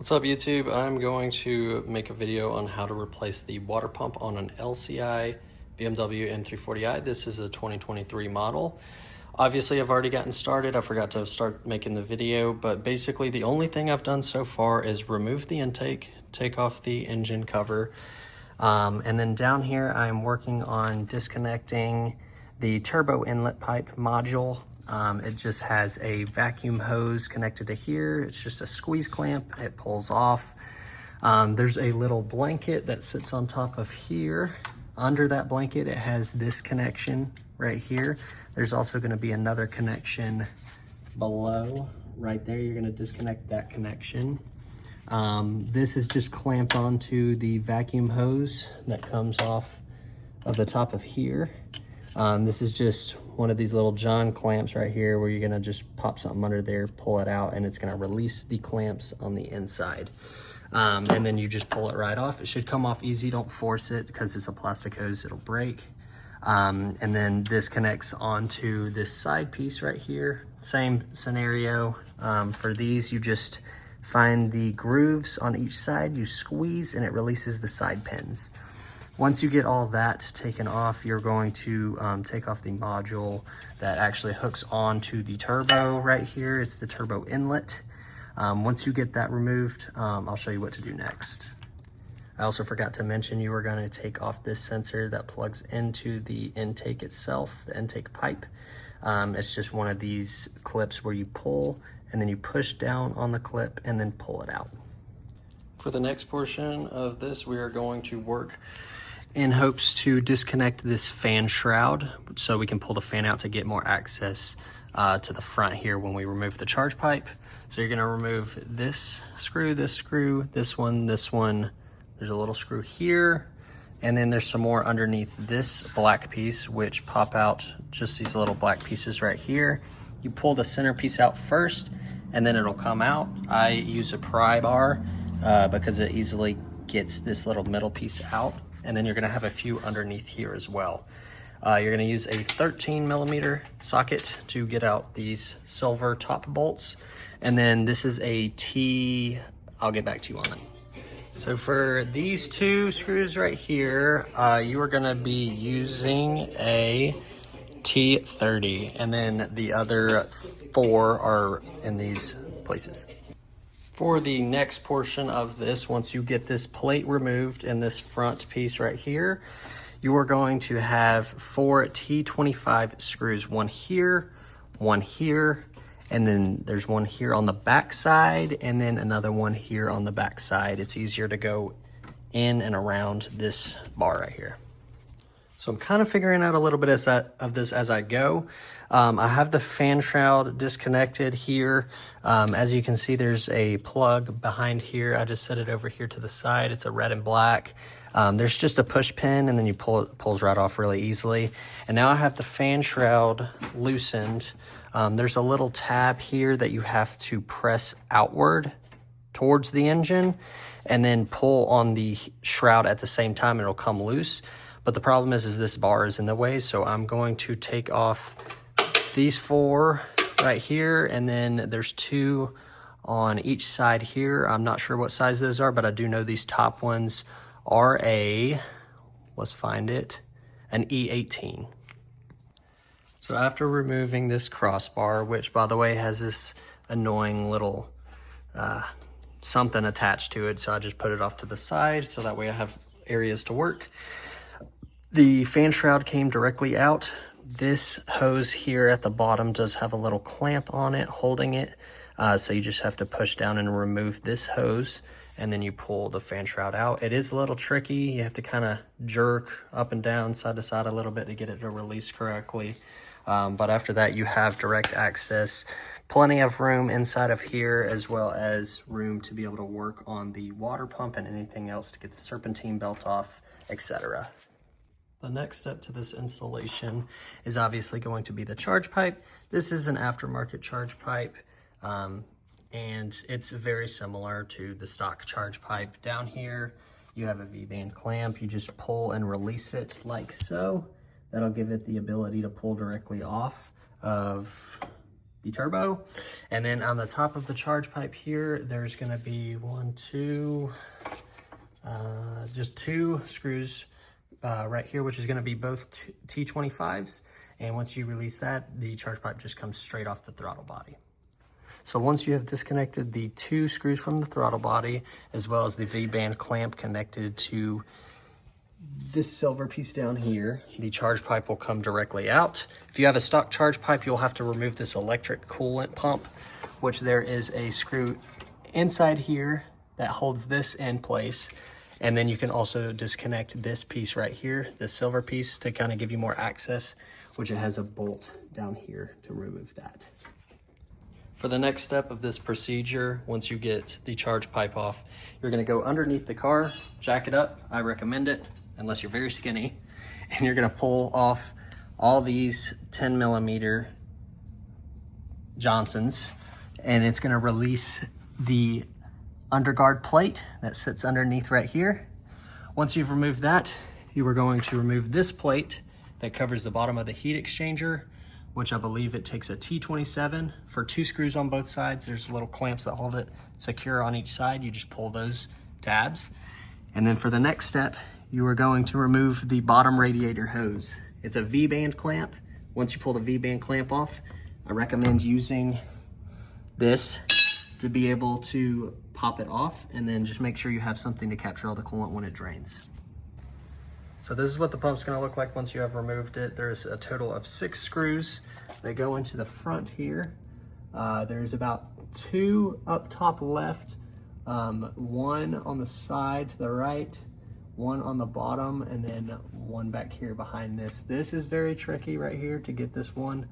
What's up YouTube? I'm going to make a video on how to replace the water pump on an LCI BMW M340i. This is a 2023 model. Obviously I've already gotten started. I forgot to start making the video, but basically the only thing I've done so far is remove the intake, take off the engine cover, and then down here I'm working on disconnecting the turbo inlet pipe module. It just has a vacuum hose connected to here. It's just a squeeze clamp. It pulls off. There's a little blanket that sits on top of here. Under that blanket, it has this connection right here. There's also going to be another connection below right there. You're going to disconnect that connection. This is just clamped onto the vacuum hose that comes off of the top of here. This is just one of these little John clamps right here where you're gonna just pop something under there, pull it out, and it's gonna release the clamps on the inside. And then you just pull it right off. It should come off easy, don't force it because it's a plastic hose, it'll break. And then this connects onto this side piece right here. Same scenario. For these, you just find the grooves on each side, you squeeze, and it releases the side pins. Once you get all that taken off, you're going to take off the module that actually hooks onto the turbo right here. It's the turbo inlet. Once you get that removed, I'll show you what to do next. I also forgot to mention you are going to take off this sensor that plugs into the intake itself, the intake pipe. It's just one of these clips where you pull and then you push down on the clip and then pull it out. For the next portion of this, we are going to work in hopes to disconnect this fan shroud so we can pull the fan out to get more access to the front here when we remove the charge pipe. So you're gonna remove this screw, this one. There's a little screw here, and then there's some more underneath this black piece, which pop out just these little black pieces right here. You pull the center piece out first, and then it'll come out. I use a pry bar because it easily gets this little middle piece out. And then you're gonna have a few underneath here as well. You're gonna use a 13mm socket to get out these silver top bolts. And then this is a T, I'll get back to you on it. So for these two screws right here, you are gonna be using a T30, and then the other four are in these places. For the next portion of this, once you get this plate removed in this front piece right here, you are going to have 4 T25 screws, one here, and then there's one here on the back side, and then another one here on the back side. It's easier to go in and around this bar right here. So I'm kind of figuring out a little bit of this as I go. I have the fan shroud disconnected here. As you can see, there's a plug behind here. I just set it over here to the side. It's a red and black. There's just a push pin, and then you pull it, pulls right off really easily. And now I have the fan shroud loosened. There's a little tab here that you have to press outward towards the engine and then pull on the shroud at the same time, and it'll come loose. But the problem is this bar is in the way, so I'm going to take off these 4 right here, and then there's 2 on each side here. I'm not sure what size those are, but I do know these top ones are let's find it, an E18. So after removing this crossbar, which by the way has this annoying little something attached to it, so I just put it off to the side so that way I have areas to work. The fan shroud came directly out. This hose here at the bottom does have a little clamp on it holding it. So you just have to push down and remove this hose, and then you pull the fan shroud out. It is a little tricky. You have to kind of jerk up and down, side to side a little bit to get it to release correctly. But after that, you have direct access. Plenty of room inside of here, as well as room to be able to work on the water pump and anything else to get the serpentine belt off, etc. The next step to this installation is obviously going to be the charge pipe. This is an aftermarket charge pipe, and it's very similar to the stock charge pipe. Down here, you have a V-band clamp. You just pull and release it like so. That'll give it the ability to pull directly off of the turbo. And then on the top of the charge pipe here, there's gonna be just two screws right here, which is gonna be both T25s. And once you release that, the charge pipe just comes straight off the throttle body. So once you have disconnected the two screws from the throttle body, as well as the V-band clamp connected to this silver piece down here, the charge pipe will come directly out. If you have a stock charge pipe, you'll have to remove this electric coolant pump, which there is a screw inside here that holds this in place. And then you can also disconnect this piece right here, the silver piece, to kind of give you more access, which it has a bolt down here to remove that. For the next step of this procedure, once you get the charge pipe off, you're gonna go underneath the car, jack it up. I recommend it, unless you're very skinny. And you're gonna pull off all these 10 millimeter Johnsons, and it's gonna release the underguard plate that sits underneath right here. Once you've removed that, you are going to remove this plate that covers the bottom of the heat exchanger, which I believe it takes a T27 for 2 screws on both sides. There's little clamps that hold it secure on each side. You just pull those tabs. And then for the next step, you are going to remove the bottom radiator hose. It's a V-band clamp. Once you pull the V-band clamp off, I recommend using this to be able to pop it off, and then just make sure you have something to capture all the coolant when it drains. So this is what the pump's gonna look like once you have removed it. There's a total of 6 screws that go into the front here. There's about 2 up top left, 1 on the side to the right, 1 on the bottom, and then 1 back here behind this. This is very tricky right here to get this one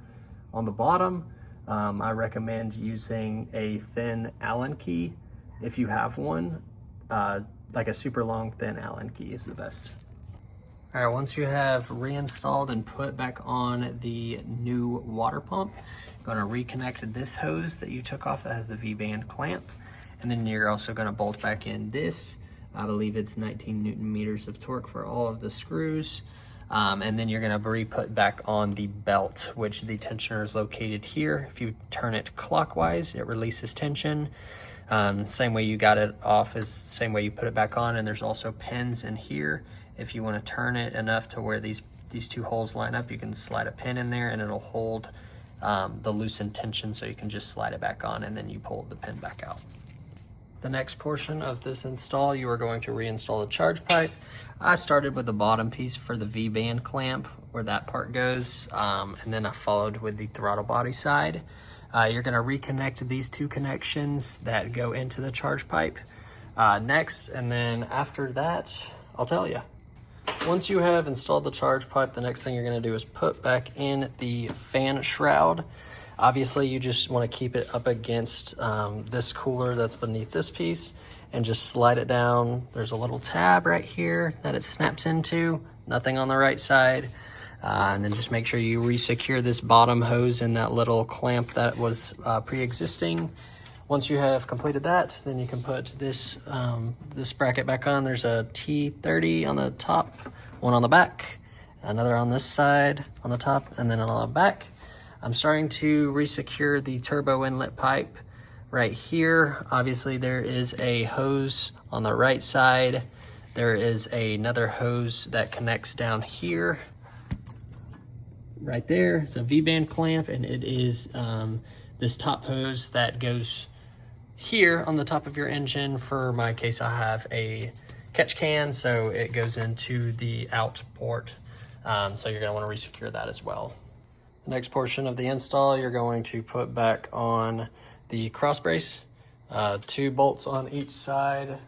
on the bottom. I recommend using a thin Allen key if you have one. Like a super long thin Allen key is the best. All right, once you have reinstalled and put back on the new water pump, you're gonna reconnect this hose that you took off that has the V-band clamp. And then you're also gonna bolt back in this. I believe it's 19 Newton meters of torque for all of the screws. And then you're gonna re-put back on the belt, which the tensioner is located here. If you turn it clockwise, it releases tension. Same way you got it off is the same way you put it back on. And there's also pins in here. If you want to turn it enough to where these 2 holes line up, you can slide a pin in there and it'll hold the loosened tension, so you can just slide it back on and then you pull the pin back out. The next portion of this install, you are going to reinstall the charge pipe. I started with the bottom piece for the V-band clamp, where that part goes, and then I followed with the throttle body side. You're going to reconnect these 2 connections that go into the charge pipe next, and then after that, I'll tell you. Once you have installed the charge pipe, the next thing you're going to do is put back in the fan shroud. Obviously, you just want to keep it up against this cooler that's beneath this piece and just slide it down. There's a little tab right here that it snaps into, nothing on the right side. And then just make sure you re-secure this bottom hose in that little clamp that was pre-existing. Once you have completed that, then you can put this this bracket back on. There's a T30 on the top, 1 on the back, another on this side on the top, and then on the back. I'm starting to re-secure the turbo inlet pipe right here. Obviously, there is a hose on the right side. There is another hose that connects down here. Right there, it's a V-band clamp, and it is this top hose that goes here on the top of your engine. For my case, I have a catch can, so it goes into the out port. So you're gonna wanna re-secure that as well. The next portion of the install, you're going to put back on the cross brace, 2 bolts on each side.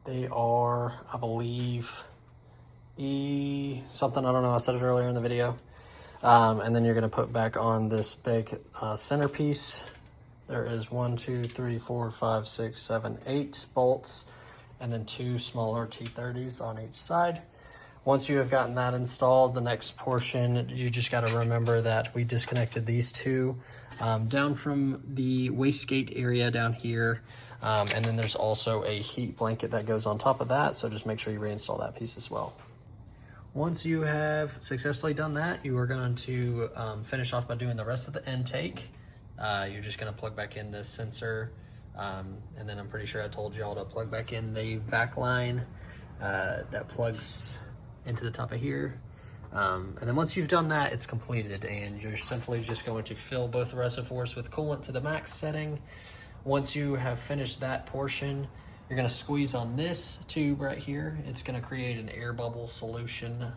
They are, I believe, E something, I don't know, I said it earlier in the video. And then you're gonna put back on this big centerpiece. There is 1, 2, 3, 4, 5, 6, 7, 8 bolts, and then 2 smaller T30s on each side. Once you have gotten that installed, the next portion, you just got to remember that we disconnected these 2 down from the wastegate area down here. And then there's also a heat blanket that goes on top of that, so just make sure you reinstall that piece as well. Once you have successfully done that, you are going to finish off by doing the rest of the intake. You're just gonna plug back in this sensor, and then I'm pretty sure I told y'all to plug back in the vac line that plugs into the top of here. And then once you've done that, it's completed, and you're simply just going to fill both reservoirs with coolant to the max setting. Once you have finished that portion, you're gonna squeeze on this tube right here. It's gonna create an air bubble solution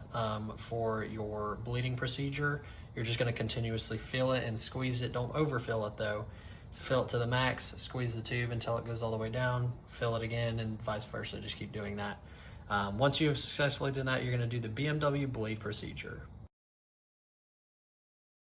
for your bleeding procedure. You're just gonna continuously fill it and squeeze it. Don't overfill it though. Fill it to the max, squeeze the tube until it goes all the way down, fill it again, and vice versa. Just keep doing that. Once you have successfully done that, you're gonna do the BMW bleed procedure.